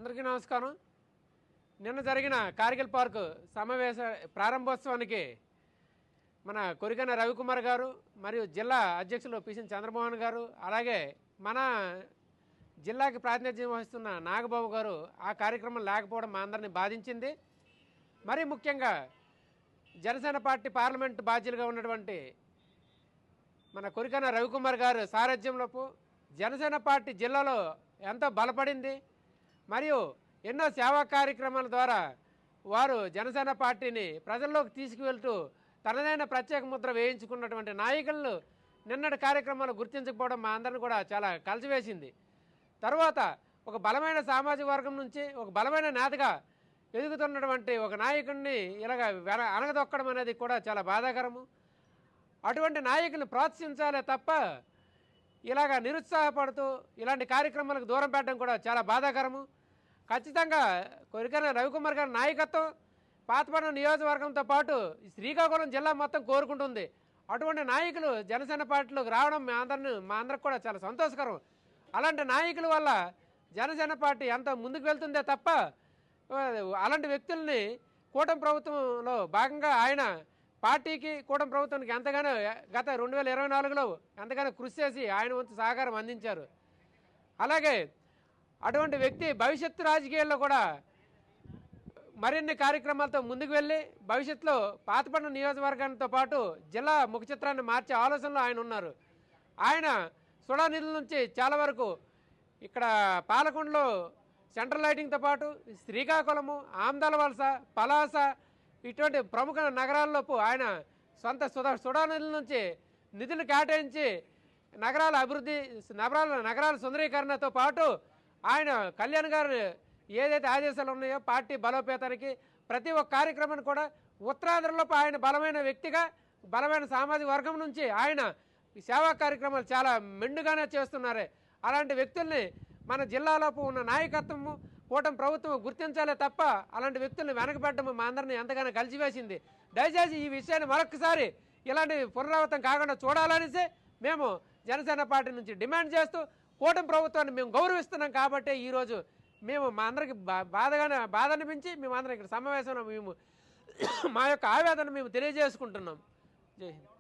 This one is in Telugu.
అందరికీ నమస్కారం. నిన్న జరిగిన కార్గిల్ పార్క్ సమావేశ ప్రారంభోత్సవానికి మన కొరికన రవికుమార్ గారు మరియు జిల్లా అధ్యక్షులు పిసిన్ చంద్రమోహన్ గారు, అలాగే మన జిల్లాకి ప్రాతినిధ్యం వహిస్తున్న నాగబాబు గారు ఆ కార్యక్రమం లేకపోవడం మా అందరినీ బాధించింది. మరీ ముఖ్యంగా జనసేన పార్టీ పార్లమెంట్ బాధ్యులుగా ఉన్నటువంటి మన కొరికన రవికుమార్ గారు సారథ్యంలోపు జనసేన పార్టీ జిల్లాలో ఎంతో బలపడింది. మరియు ఎన్నో సేవా కార్యక్రమాల ద్వారా వారు జనసేన పార్టీని ప్రజల్లోకి తీసుకువెళ్తూ తనదైన ప్రత్యేక ముద్ర వేయించుకున్నటువంటి నాయకులను నిన్నటి కార్యక్రమాలు గుర్తించకపోవడం మా అందరిని కూడా చాలా కలిసివేసింది. తర్వాత ఒక బలమైన సామాజిక వర్గం నుంచి ఒక బలమైన నేతగా ఎదుగుతున్నటువంటి ఒక నాయకుడిని ఇలాగ అనగదొక్కడం అనేది కూడా చాలా బాధాకరము. అటువంటి నాయకులను ప్రోత్సహించాలే తప్ప ఇలాగ నిరుత్సాహపడుతూ ఇలాంటి కార్యక్రమాలకు దూరం పెట్టడం కూడా చాలా బాధాకరము. ఖచ్చితంగా కొరికన రవికుమార్ గారి నాయకత్వం పాతపట్నం నియోజకవర్గంతో పాటు శ్రీకాకుళం జిల్లా మొత్తం కోరుకుంటుంది. అటువంటి నాయకులు జనసేన పార్టీలోకి రావడం మా అందరికి కూడా చాలా సంతోషకరం. అలాంటి నాయకుల వల్ల జనసేన పార్టీ ఎంత ముందుకు వెళ్తుందే తప్ప అలాంటి వ్యక్తుల్ని కూటమి ప్రభుత్వంలో భాగంగా ఆయన పార్టీకి కూటమి ప్రభుత్వానికి ఎంతగానో గత 2024లో ఎంతగానో కృషి చేసి ఆయన వంతు సహకారం అందించారు. అలాగే అటువంటి వ్యక్తి భవిష్యత్తు రాజకీయాల్లో కూడా మరిన్ని కార్యక్రమాలతో ముందుకు వెళ్ళి భవిష్యత్తులో పాతపట్నం నియోజకవర్గంతో పాటు జిల్లా ముఖ చిత్రాన్ని మార్చే ఆలోచనలో ఆయన ఉన్నారు. ఆయన సుడా నిధుల నుంచి చాలా వరకు ఇక్కడ పాలకొండలో సెంట్రల్ లైటింగ్తో పాటు శ్రీకాకుళము, ఆమ్దాల వలస, పలాస ఇటువంటి ప్రముఖ నగరాల్లోపు ఆయన సొంత సుడా నిధుల నుంచి నిధులు కేటాయించి నగరాల అభివృద్ధి, నగరాల సుందరీకరణతో పాటు ఆయన కళ్యాణ్ గారు ఏదైతే ఆదేశాలు ఉన్నాయో పార్టీ బలోపేతానికి ప్రతి ఒక్క కార్యక్రమాన్ని కూడా ఉత్తరాంధ్రలోపు ఆయన బలమైన వ్యక్తిగా బలమైన సామాజిక వర్గం నుంచి ఆయన సేవా కార్యక్రమాలు చాలా మెండుగానే చేస్తున్నారు. అలాంటి వ్యక్తుల్ని మన జిల్లాలోపు ఉన్న నాయకత్వము కూటమి ప్రభుత్వం గుర్తించాలే తప్ప అలాంటి వ్యక్తుల్ని వెనకబెట్టడం మా అందరినీ ఎంతగానో కలిసివేసింది. దయచేసి ఈ విషయాన్ని మరొకసారి ఇలాంటి పునరావృతం కాకుండా చూడాలనేసి మేము జనసేన పార్టీ నుంచి డిమాండ్ చేస్తూ కూటమి ప్రభుత్వాన్ని మేము గౌరవిస్తున్నాం. కాబట్టి ఈరోజు మేము మా అందరికి బాధ అనిపించి మేమందరం ఇక్కడ సమావేశంలో మేము మా యొక్క ఆవేదన మేము తెలియజేసుకుంటున్నాం. జై హింద్.